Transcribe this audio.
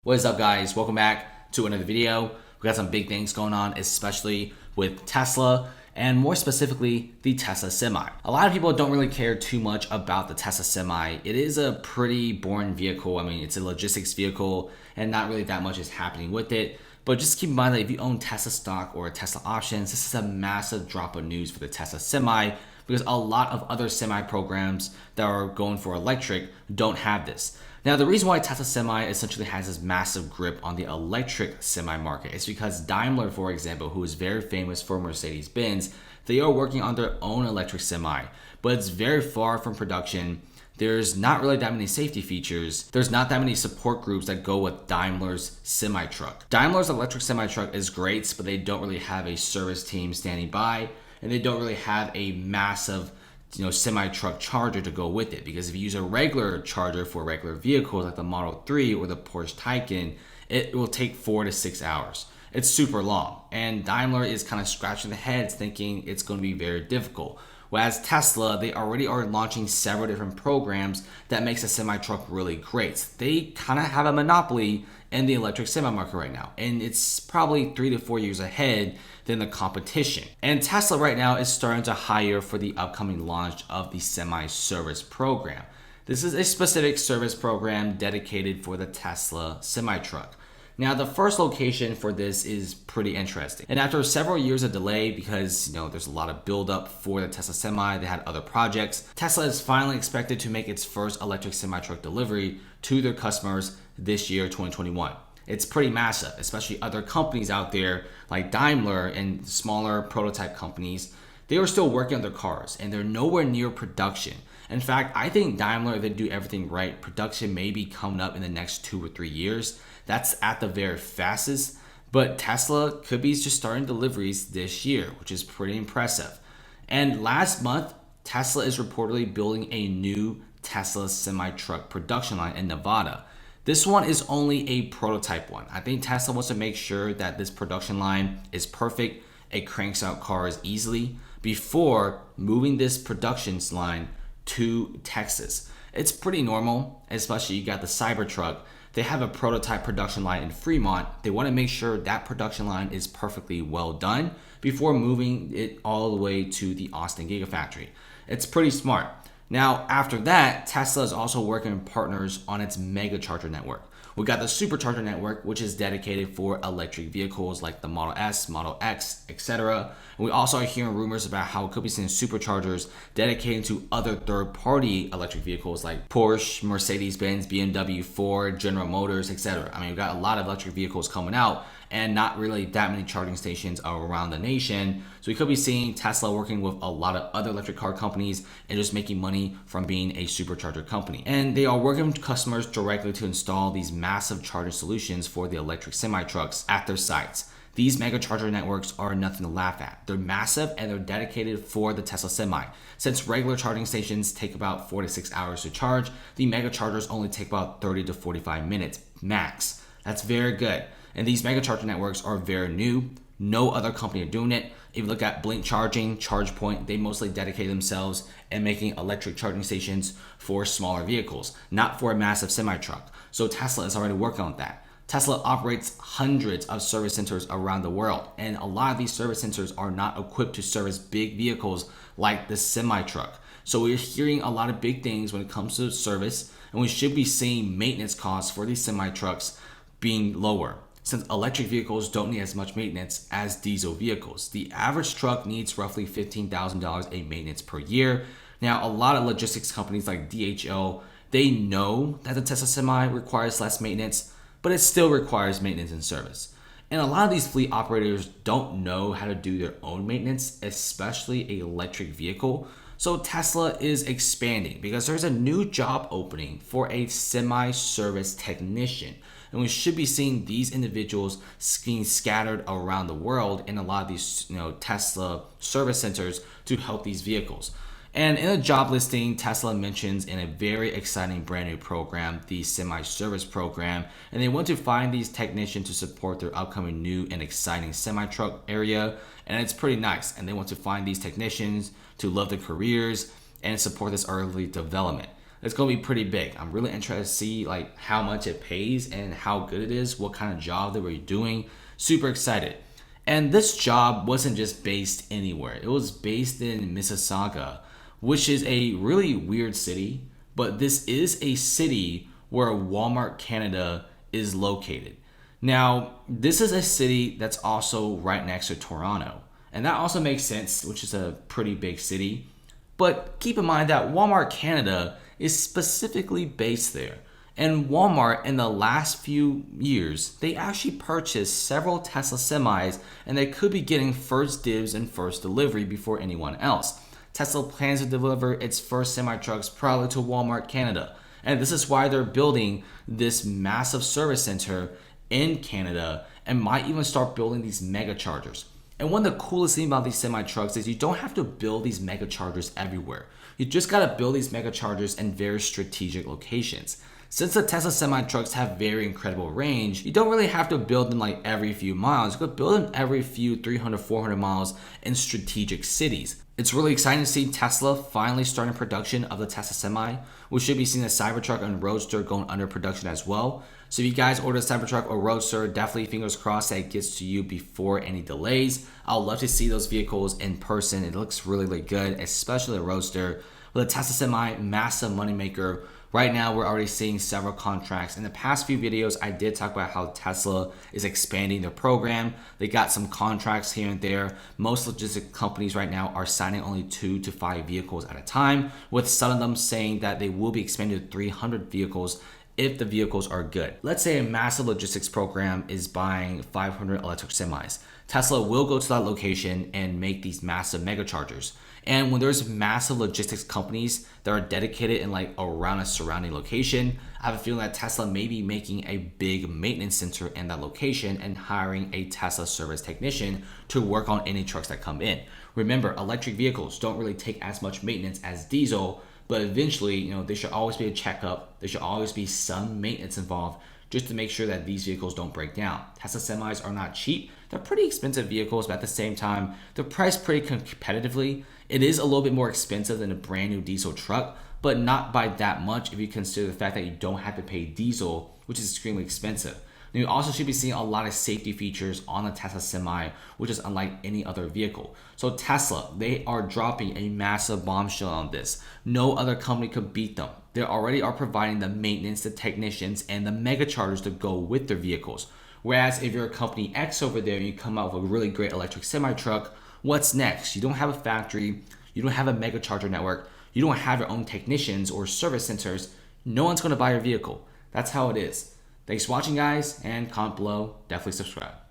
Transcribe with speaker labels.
Speaker 1: What is up, guys? Welcome back to another video. We got some big things going on, especially with Tesla and more specifically the Tesla Semi. A lot of people don't really care too much about the Tesla Semi. It is a pretty boring vehicle. I mean, it's a logistics vehicle and not really that much is happening with it. But just keep in mind that if you own Tesla stock or Tesla options, this is a massive drop of news for the Tesla Semi because a lot of other semi programs that are going for electric don't have this. Now, the reason why Tesla Semi essentially has this massive grip on the electric semi market is because Daimler, for example, who is very famous for Mercedes-Benz, they are working on their own electric semi, but it's very far from production. There's not really that many safety features. There's not that many support groups that go with Daimler's semi-truck. Daimler's electric semi-truck is great, but they don't really have a service team standing by, and they don't really have a massive semi-truck charger to go with it, because if you use a regular charger for regular vehicles like the Model 3 or the Porsche Taycan, it will take 4 to 6 hours. It's super long, and Daimler is kind of scratching their heads thinking it's going to be very difficult. Whereas Tesla, they already are launching several different programs that makes a semi-truck really great. They kind of have a monopoly in the electric semi market right now, and it's probably 3 to 4 years ahead than the competition. And Tesla right now is starting to hire for the upcoming launch of the semi-service program. This is a specific service program dedicated for the Tesla semi-truck. Now, the first location for this is pretty interesting. And after several years of delay, because there's a lot of buildup for the Tesla Semi, they had other projects, Tesla is finally expected to make its first electric semi-truck delivery to their customers this year, 2021. It's pretty massive, especially other companies out there like Daimler and smaller prototype companies. They are still working on their cars and they're nowhere near production. In fact, I think Daimler, if they do everything right, production may be coming up in the next 2 or 3 years. That's at the very fastest, but Tesla could be just starting deliveries this year, which is pretty impressive. And last month, Tesla is reportedly building a new Tesla semi-truck production line in Nevada. This one is only a prototype one. I think Tesla wants to make sure that this production line is perfect. It cranks out cars easily before moving this production line to Texas. It's pretty normal, especially you got the Cybertruck. They have a prototype production line in Fremont. They want to make sure that production line is perfectly well done before moving it all the way to the Austin Gigafactory. It's pretty smart. Now, after that, Tesla is also working with partners on its Megacharger network. We got the Supercharger network, which is dedicated for electric vehicles like the Model S, Model X, etc. And we also are hearing rumors about how it could be seeing superchargers dedicated to other third-party electric vehicles like Porsche, Mercedes-Benz, BMW, Ford, General Motors, etc. I mean, we've got a lot of electric vehicles coming out and not really that many charging stations around the nation. So we could be seeing Tesla working with a lot of other electric car companies and just making money from being a supercharger company. And they are working with customers directly to install these massive charging solutions for the electric semi-trucks at their sites. These Megacharger networks are nothing to laugh at. They're massive and they're dedicated for the Tesla Semi. Since regular charging stations take about 4 to 6 hours to charge, the Megachargers only take about 30 to 45 minutes max. That's very good. And these Megacharger networks are very new. No other company are doing it. If you look at Blink Charging, ChargePoint, they mostly dedicate themselves in making electric charging stations for smaller vehicles, not for a massive semi-truck. So Tesla is already working on that. Tesla operates hundreds of service centers around the world, and a lot of these service centers are not equipped to service big vehicles like the semi-truck. So we're hearing a lot of big things when it comes to service, and we should be seeing maintenance costs for these semi-trucks being lower, since electric vehicles don't need as much maintenance as diesel vehicles. The average truck needs roughly $15,000 a maintenance per year. Now, a lot of logistics companies like DHL, they know that the Tesla Semi requires less maintenance, but it still requires maintenance and service. And a lot of these fleet operators don't know how to do their own maintenance, especially an electric vehicle. So Tesla is expanding because there's a new job opening for a semi-service technician. And we should be seeing these individuals being scattered around the world in a lot of these Tesla service centers to help these vehicles. And in a job listing, Tesla mentions in a very exciting brand new program, the semi-service program, and they want to find these technicians to support their upcoming new and exciting semi-truck area, and it's pretty nice. And they want to find these technicians to love their careers and support this early development. it's going to be pretty big. I'm really interested to see like how much it pays and how good it is, what kind of job they were doing. Super excited. And this job wasn't just based anywhere. It was based in Mississauga, which is a really weird city, but this is a city where Walmart Canada is located. Now, this is a city that's also right next to Toronto. And that also makes sense, which is a pretty big city. But keep in mind that Walmart Canada is specifically based there. And Walmart, in the last few years, they actually purchased several Tesla semis, and they could be getting first dibs and first delivery before anyone else. Tesla plans to deliver its first semi-trucks probably to Walmart Canada. And this is why they're building this massive service center in Canada and might even start building these Megachargers. And one of the coolest things about these semi-trucks is you don't have to build these Megachargers everywhere. You just got to build these Megachargers in very strategic locations. Since the Tesla semi-trucks have very incredible range, you don't really have to build them like every few miles. You could build them every few 300, 400 miles in strategic cities. It's really exciting to see Tesla finally starting production of the Tesla Semi. We should be seeing the Cybertruck and Roadster going under production as well. So if you guys order a Cybertruck or Roadster, definitely fingers crossed that it gets to you before any delays. I'd love to see those vehicles in person. It looks really, really good, especially the Roadster. With the Tesla Semi, massive moneymaker. Right now, we're already seeing several contracts. In the past few videos, I did talk about how Tesla is expanding their program. They got some contracts here and there. Most logistic companies right now are signing only 2 to 5 vehicles at a time, with some of them saying that they will be expanding to 300 vehicles if the vehicles are good. Let's say a massive logistics program is buying 500 electric semis. Tesla will go to that location and make these massive Megachargers. And when there's massive logistics companies that are dedicated in like around a surrounding location, I have a feeling that Tesla may be making a big maintenance center in that location and hiring a Tesla service technician to work on any trucks that come in. Remember, electric vehicles don't really take as much maintenance as diesel, but eventually, there should always be a checkup. There should always be some maintenance involved just to make sure that these vehicles don't break down. Tesla semis are not cheap. They're pretty expensive vehicles, but at the same time, they're priced pretty competitively. It is a little bit more expensive than a brand new diesel truck, but not by that much if you consider the fact that you don't have to pay diesel, which is extremely expensive. And you also should be seeing a lot of safety features on the Tesla Semi, which is unlike any other vehicle. So Tesla, they are dropping a massive bombshell on this. No other company could beat them. They already are providing the maintenance, the technicians, and the Megachargers to go with their vehicles. Whereas if you're a company X over there and you come out with a really great electric semi-truck, what's next? You don't have a factory, you don't have a Megacharger network, you don't have your own technicians or service centers. No one's going to buy your vehicle. That's how it is. Thanks for watching, guys, and comment below. Definitely subscribe.